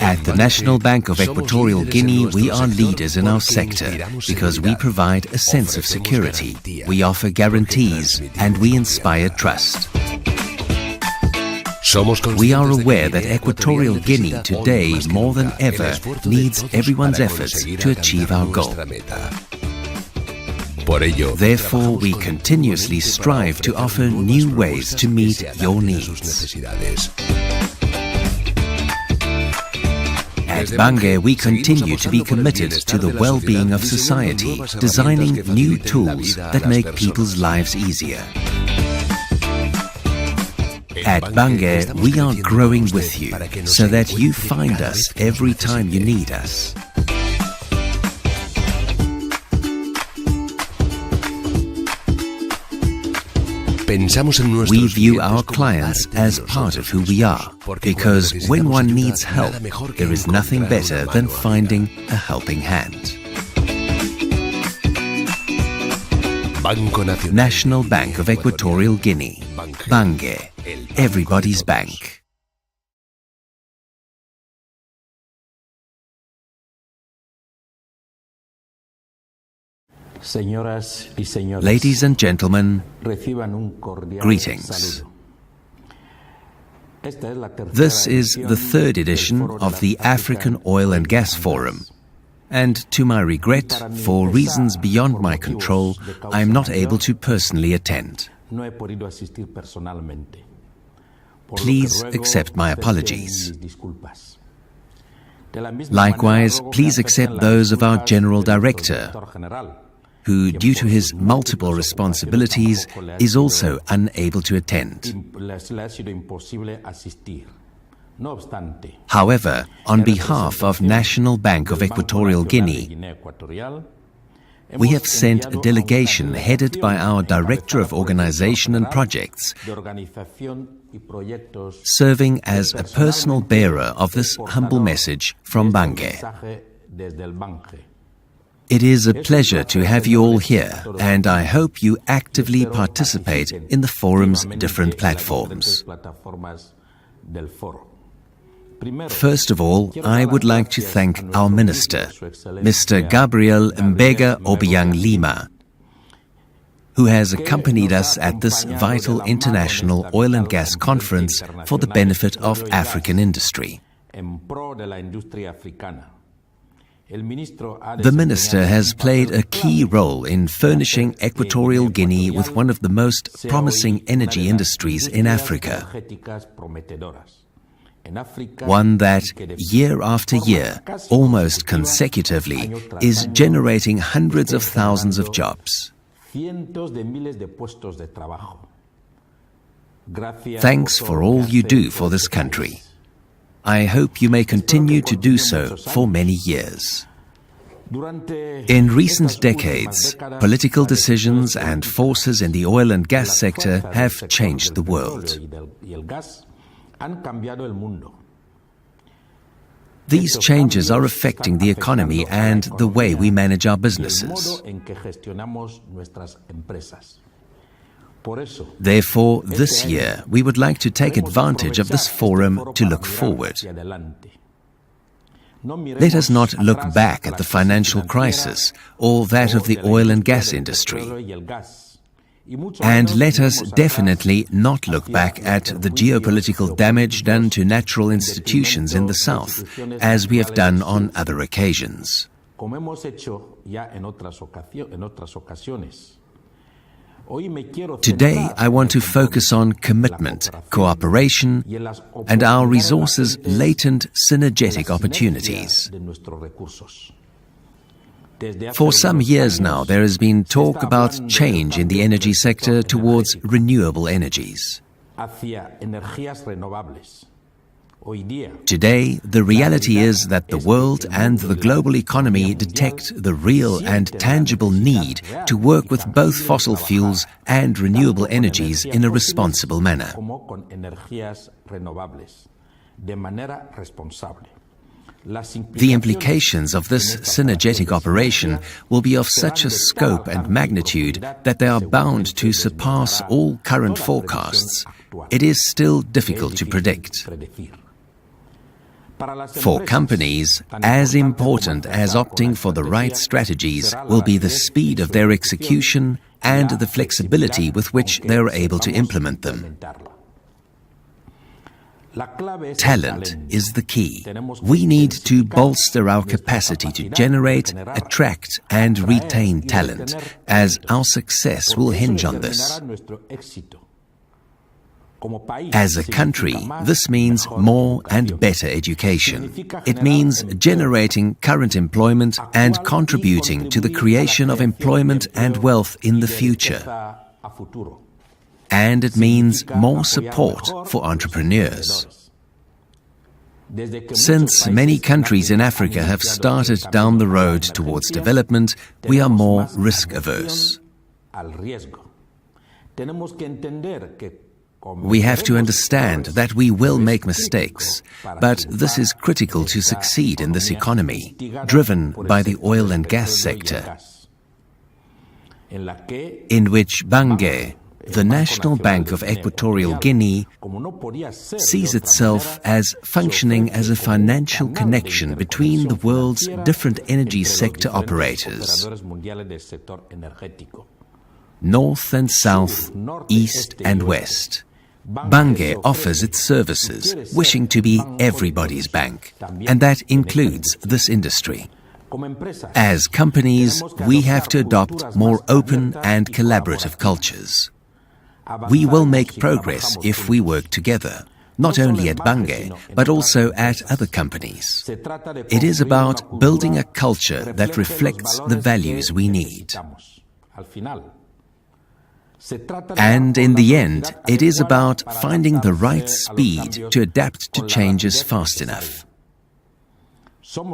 At the National Bank of Equatorial Guinea, we are leaders in our sector because we provide a sense of security, we offer guarantees, and we inspire trust. We are aware that Equatorial Guinea today, more than ever, needs everyone's efforts to achieve our goal. Therefore, we continuously strive to offer new ways to meet your needs. At BANGE, we continue to be committed to the well-being of society, designing new tools that make people's lives easier. At BANGE, we are growing with you so that you find us every time you need us. We view our clients as part of who we are, because when one needs help, there is nothing better than finding a helping hand. National Bank of Equatorial Guinea. BANGE, everybody's bank. Ladies and gentlemen, greetings. This is the third edition of the African Oil and Gas Forum, and to my regret, for reasons beyond my control, I am not able to personally attend. Please accept my apologies. Likewise, please accept those of our General Director, who, due to his multiple responsibilities, is also unable to attend. However, on behalf of National Bank of Equatorial Guinea, we have sent a delegation headed by our Director of Organization and Projects, serving as a personal bearer of this humble message from BANGE. It is a pleasure to have you all here, and I hope you actively participate in the forum's different platforms. First of all, I would like to thank our Minister, Mr. Gabriel Mbega Obiang Lima, who has accompanied us at this vital international oil and gas conference for the benefit of African industry. The Minister has played a key role in furnishing Equatorial Guinea with one of the most promising energy industries in Africa. One that, year after year, almost consecutively, is generating hundreds of thousands of jobs. Thanks for all you do for this country. I hope you may continue to do so for many years. In recent decades, political decisions and forces in the oil and gas sector have changed the world. These changes are affecting the economy and the way we manage our businesses. Therefore, this year, we would like to take advantage of this forum to look forward. Let us not look back at the financial crisis or that of the oil and gas industry. And let us definitely not look back at the geopolitical damage done to natural institutions in the South, as we have done on other occasions. Today, I want to focus on commitment, cooperation, and our resources' latent synergetic opportunities. For some years now, there has been talk about change in the energy sector towards renewable energies. Today, the reality is that the world and the global economy detect the real and tangible need to work with both fossil fuels and renewable energies in a responsible manner. The implications of this synergetic operation will be of such a scope and magnitude that they are bound to surpass all current forecasts. It is still difficult to predict. For companies, as important as opting for the right strategies will be the speed of their execution and the flexibility with which they are able to implement them. Talent is the key. We need to bolster our capacity to generate, attract, and retain talent, as our success will hinge on this. As a country, this means more and better education. It means generating current employment and contributing to the creation of employment and wealth in the future. And it means more support for entrepreneurs. Since many countries in Africa have started down the road towards development, we are more risk-averse. We have to understand that we will make mistakes, but this is critical to succeed in this economy, driven by the oil and gas sector, in which BANGE, the National Bank of Equatorial Guinea, sees itself as functioning as a financial connection between the world's different energy sector operators, north and south, east and west. BANGE offers its services, wishing to be everybody's bank, and that includes this industry. As companies, we have to adopt more open and collaborative cultures. We will make progress if we work together, not only at BANGE, but also at other companies. It is about building a culture that reflects the values we need. And in the end, it is about finding the right speed to adapt to changes fast enough.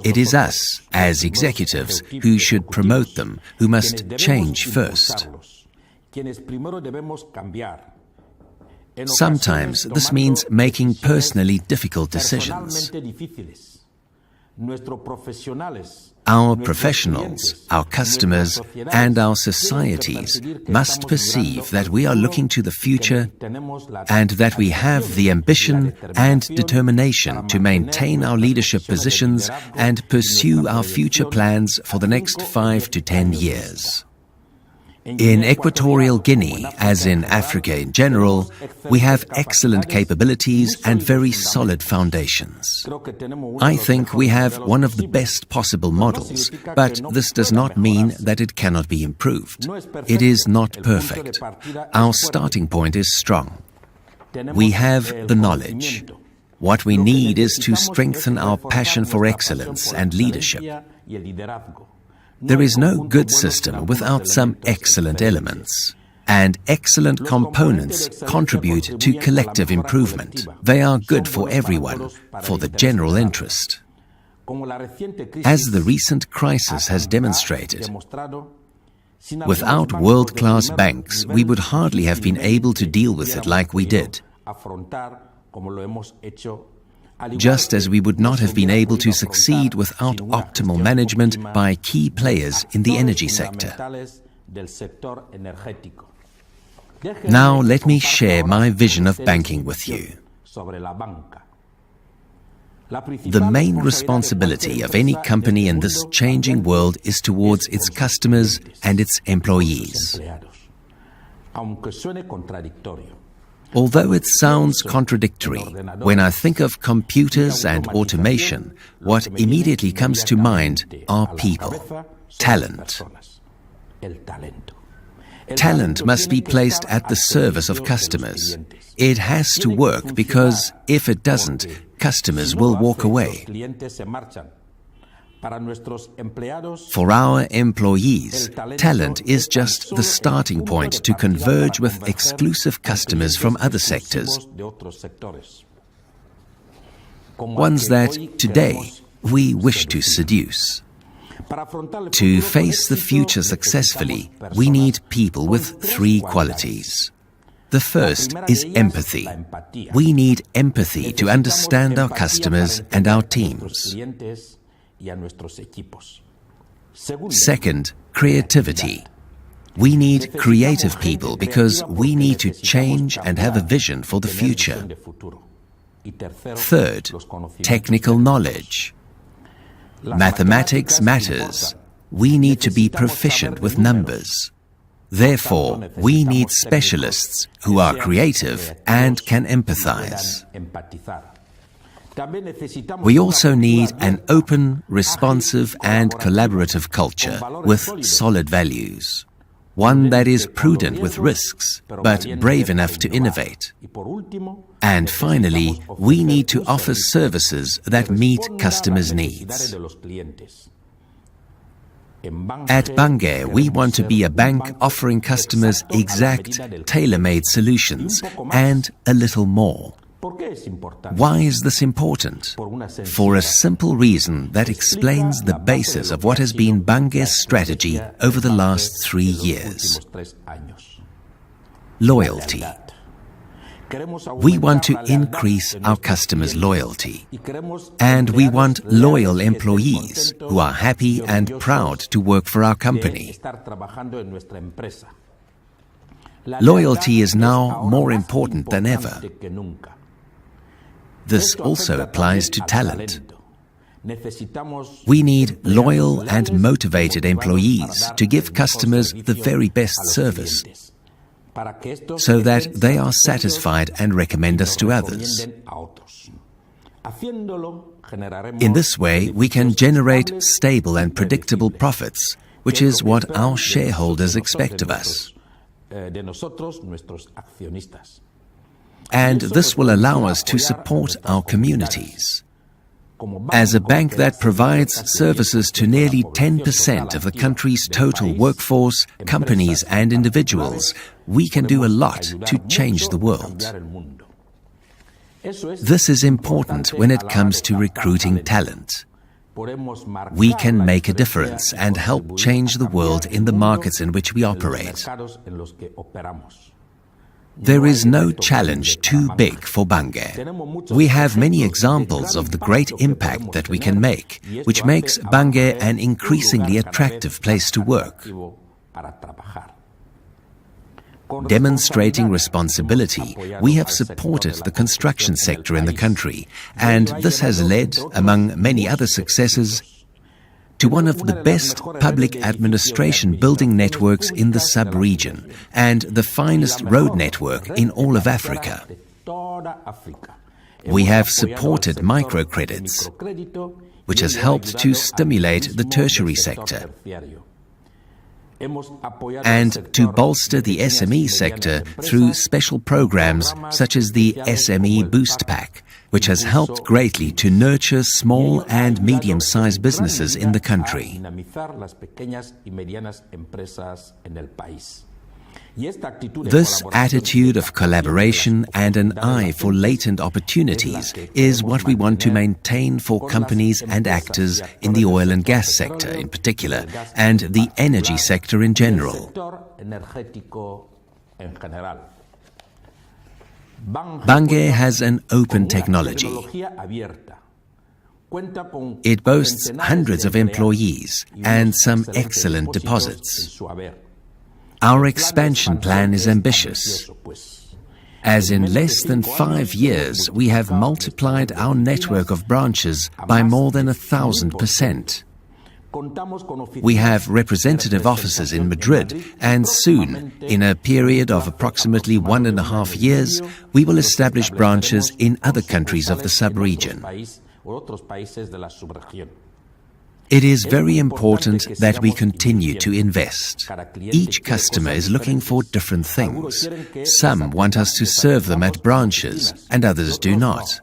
It is us, as executives, who should promote them, who must change first. Sometimes this means making personally difficult decisions. Our professionals, our customers, and our societies must perceive that we are looking to the future and that we have the ambition and determination to maintain our leadership positions and pursue our future plans for the next 5 to 10 years. In Equatorial Guinea, as in Africa in general, we have excellent capabilities and very solid foundations. I think we have one of the best possible models, but this does not mean that it cannot be improved. It is not perfect. Our starting point is strong. We have the knowledge. What we need is to strengthen our passion for excellence and leadership. There is no good system without some excellent elements. And excellent components contribute to collective improvement. They are good for everyone, for the general interest. As the recent crisis has demonstrated, without world-class banks, we would hardly have been able to deal with it like we did. Just as we would not have been able to succeed without optimal management by key players in the energy sector. Now let me share my vision of banking with you. The main responsibility of any company in this changing world is towards its customers and its employees. Although it sounds contradictory, when I think of computers and automation, what immediately comes to mind are people, talent. Talent must be placed at the service of customers. It has to work because if it doesn't, customers will walk away. For our employees, talent is just the starting point to converge with exclusive customers from other sectors, ones that today we wish to seduce. To face the future successfully, we need people with 3 qualities. The first is empathy. We need empathy to understand our customers and our teams. Second, creativity. We need creative people because we need to change and have a vision for the future. Third, technical knowledge. Mathematics matters. We need to be proficient with numbers. Therefore, we need specialists who are creative and can empathize. We also need an open, responsive and collaborative culture with solid values. One that is prudent with risks, but brave enough to innovate. And finally, we need to offer services that meet customers' needs. At BANGE, we want to be a bank offering customers exact, tailor-made solutions and a little more. Why is this important? For a simple reason that explains the basis of what has been BANGE's strategy over the last 3 years. Loyalty. We want to increase our customers' loyalty. And we want loyal employees who are happy and proud to work for our company. Loyalty is now more important than ever. This also applies to talent. We need loyal and motivated employees to give customers the very best service, so that they are satisfied and recommend us to others. In this way, we can generate stable and predictable profits, which is what our shareholders expect of us. And this will allow us to support our communities. As a bank that provides services to nearly 10% of the country's total workforce, companies and individuals, we can do a lot to change the world. This is important when it comes to recruiting talent. We can make a difference and help change the world in the markets in which we operate. There is no challenge too big for BANGE. We have many examples of the great impact that we can make, which makes BANGE an increasingly attractive place to work. Demonstrating responsibility, we have supported the construction sector in the country, and this has led, among many other successes, to one of the best public administration building networks in the sub-region and the finest road network in all of Africa. We have supported microcredits, which has helped to stimulate the tertiary sector, and to bolster the SME sector through special programs such as the SME Boost Pack, which has helped greatly to nurture small and medium-sized businesses in the country. This attitude of collaboration and an eye for latent opportunities is what we want to maintain for companies and actors in the oil and gas sector in particular, and the energy sector in general. BANGE has an open technology. It boasts hundreds of employees and some excellent deposits. Our expansion plan is ambitious, as in less than 5 years we have multiplied our network of branches by more than 1,000%. We have representative offices in Madrid, and soon, in a period of approximately 1.5 years, we will establish branches in other countries of the sub-region. It is very important that we continue to invest. Each customer is looking for different things. Some want us to serve them at branches, and others do not.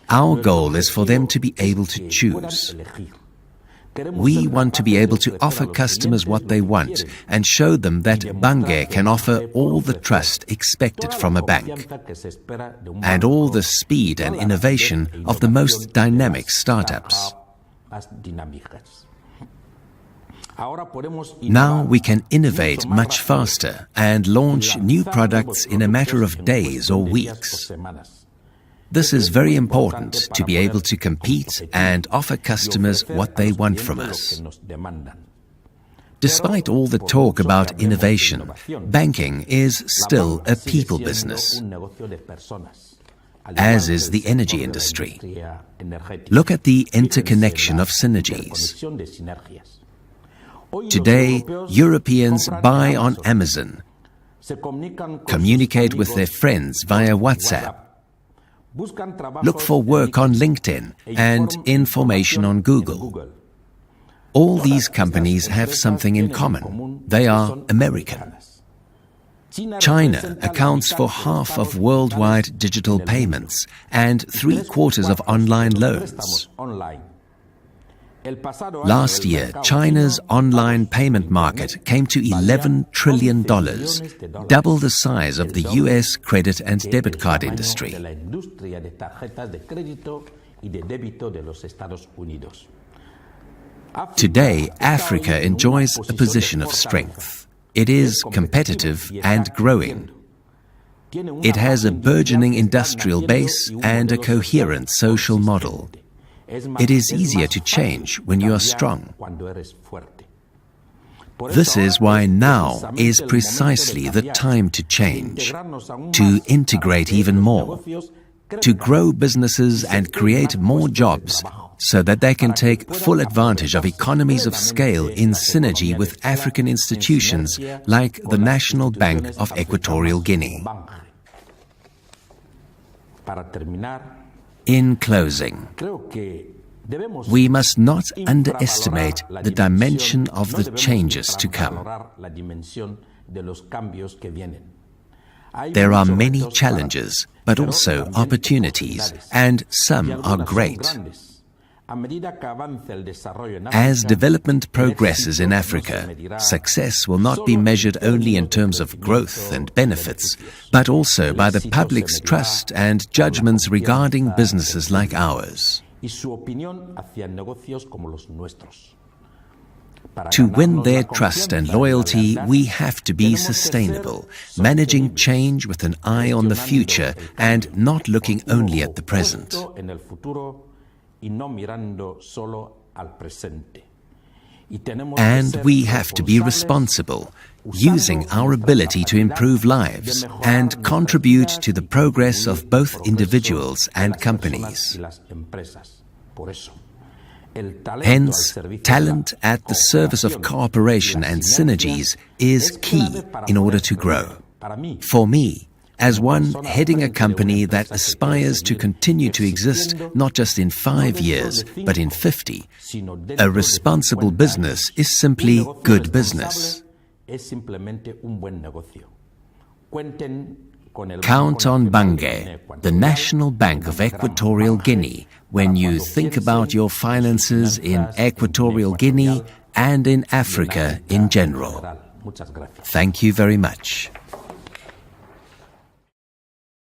Our goal is for them to be able to choose. We want to be able to offer customers what they want and show them that BANGE can offer all the trust expected from a bank and all the speed and innovation of the most dynamic startups. Now we can innovate much faster and launch new products in a matter of days or weeks. This is very important to be able to compete and offer customers what they want from us. Despite all the talk about innovation, banking is still a people business. as is the energy industry. Look at the interconnection of synergies. Today, Europeans buy on Amazon, communicate with their friends via WhatsApp, look for work on LinkedIn and information on Google. All these companies have something in common. They are American. China accounts for half of worldwide digital payments and 3/4 of online loans. Last year, China's online payment market came to $11 trillion, double the size of the US credit and debit card industry. Today, Africa enjoys a position of strength. It is competitive and growing. It has a burgeoning industrial base and a coherent social model. It is easier to change when you are strong. This is why now is precisely the time to change, to integrate even more, to grow businesses and create more jobs so that they can take full advantage of economies of scale in synergy with African institutions like the National Bank of Equatorial Guinea. In closing, we must not underestimate the dimension of the changes to come. There are many challenges, but also opportunities, and some are great. As development progresses in Africa, success will not be measured only in terms of growth and benefits, but also by the public's trust and judgments regarding businesses like ours. To win their trust and loyalty, we have to be sustainable, managing change with an eye on the future and not looking only at the present. And we have to be responsible, using our ability to improve lives and contribute to the progress of both individuals and companies. Hence, talent at the service of cooperation and synergies is key in order to grow. For me, as one heading a company that aspires to continue to exist not just in 5 years, but in 50, a responsible business is simply good business. Count on BANGE, the National Bank of Equatorial Guinea, when you think about your finances in Equatorial Guinea and in Africa in general. Thank you very much.